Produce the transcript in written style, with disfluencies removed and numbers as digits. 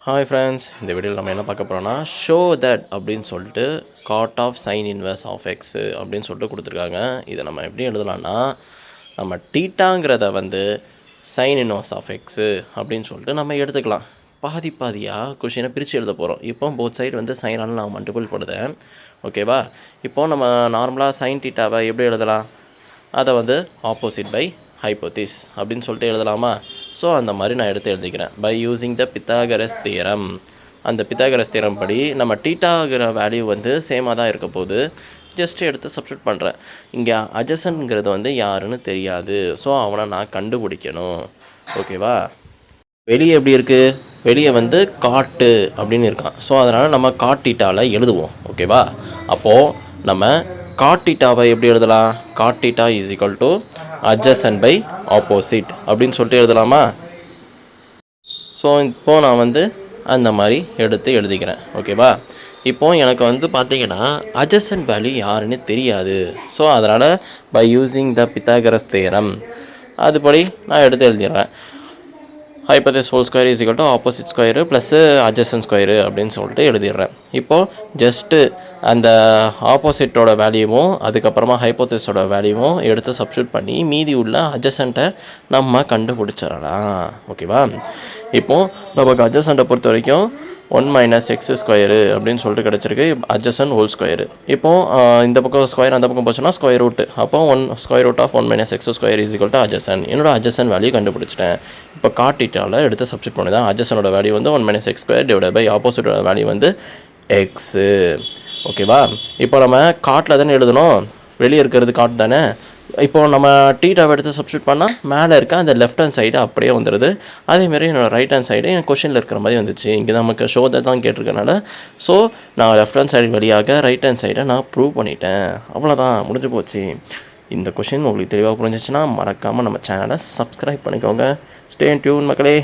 Hi friends, இந்த வீடியோவில் நம்ம என்ன பார்க்க போகிறோம்னா ஷோ தட் அப்படின்னு சொல்லிட்டு cot of sine inverse of x அப்படின்னு சொல்லிட்டு கொடுத்துருக்காங்க. இதை நம்ம எப்படி எழுதலாம்னா, நம்ம டீட்டாங்கிறத சைன் இன்வெர்ஸ் ஆஃப் எக்ஸு அப்படின்னு சொல்லிட்டு நம்ம எடுத்துக்கலாம். பாதி பாதியாக கொஷினை பிரித்து எழுத போகிறோம். இப்போ போத் சைடு சைனால் நான் மல்டிபிள் பண்ணுறேன். ஓகேவா? இப்போது நம்ம நார்மலாக சைன் டீட்டாவை எப்படி எழுதலாம்? அதை ஆப்போசிட் பை ஹைப்போதிஸ் அப்படின்னு சொல்லிட்டு எழுதலாமா? ஸோ அந்த மாதிரி நான் எடுத்து எழுதிக்கிறேன். By using the Pythagoras theorem. அந்த பித்தாகரஸ் தியரம் படி நம்ம டீட்டாகிற வேல்யூ சேமாக தான் இருக்க போகுது. ஜஸ்ட்டு எடுத்து சப்ஸ்டியூட் பண்ணுறேன். இங்கே அட்ஜசன்ட்ங்கிறது யாருன்னு தெரியாது. ஸோ அவனை நான் கண்டுபிடிக்கணும். ஓகேவா? வெளியே எப்படி இருக்குது? வெளியே காட்டு அப்படின்னு இருக்கான். ஸோ அதனால் நம்ம காட்டீட்டாவில் எழுதுவோம். ஓகேவா? அப்போது நம்ம காட்டீட்டாவை எப்படி எழுதலாம்? Cot theta is equal to adjacent by opposite அப்படின்னு சொல்லிட்டு எழுதலாமா? ஸோ இப்போது நான் அந்த மாதிரி எடுத்து எழுதிக்கிறேன். ஓகேவா? இப்போது எனக்கு பார்த்தீங்கன்னா அட்ஜசன்ட் வேல்யூ யாருன்னு தெரியாது. ஸோ அதனால் by using the Pythagoras theorem அதுபடி நான் எடுத்து எழுதிடுறேன். Hypotenuse whole square is equal to opposite square plus adjacent square அப்படின்னு சொல்லிட்டு எழுதிடுறேன். இப்போது ஜஸ்ட்டு அந்த ஆப்போசிட்டோட வேல்யூவும் அதுக்கப்புறமா ஹைப்போதீஸோட வேல்யூவும் எடுத்து சப்ஸ்டியூட் பண்ணி மீதி உள்ள அட்ஜசண்ட்டை நம்ம கண்டுபிடிச்சிடலாம். ஓகேவா? இப்போது நமக்கு அட்ஜசண்ட்டை பொறுத்த வரைக்கும் 1 - x ஸ்கொயரு அப்படின்னு சொல்லிட்டு கிடச்சிருக்கு. Adjacent whole square. இப்போது இந்த பக்கம் ஸ்கொயர் அந்த பக்கம் போச்சுன்னா ஸ்கொயர் ரூட்டு. அப்போ square root of 1 - x square is equal to adjacent. என்னோட அட்ஜசன்ட் வேல்யூ கண்டுபிடிச்சிட்டேன். இப்போ காட்டீட்டாவில் எடுத்து சப்ஸ்டியூட் பண்ணி தான் அட்ஜசனோட value 1 - x square divide by ஆப்போசிட்டோட வேல்யூ எக்ஸு. ஓகேவா? இப்போ நம்ம காட்டில் தானே எழுதணும். வெளியே இருக்கிறது காட்டு தானே. இப்போது நம்ம டீட்டாவை எடுத்து சப்ஸ்டியூட் பண்ணால் மேலே இருக்க அந்த லெஃப்ட் ஹேண்ட் சைடு அப்படியே வந்துடுது. அதேமாரி என்னோடய ரைட் ஹேண்ட் சைடு என் கொஷனில் இருக்கிற மாதிரி வந்துச்சு. இங்கே நமக்கு ஷோதை தான் கேட்டிருக்கனால ஸோ நான் லெஃப்ட் ஹேண்ட் சைடு வழியாக ரைட் ஹேண்ட் சைடை நான் ப்ரூவ் பண்ணிட்டேன். அவ்வளோதான், முடிஞ்சு போச்சு. இந்த கொஷின் உங்களுக்கு தெளிவாக புரிஞ்சிச்சுன்னா மறக்காமல் நம்ம சேனலை சப்ஸ்கிரைப் பண்ணிக்கோங்க. ஸ்டே டியூன் மக்களே.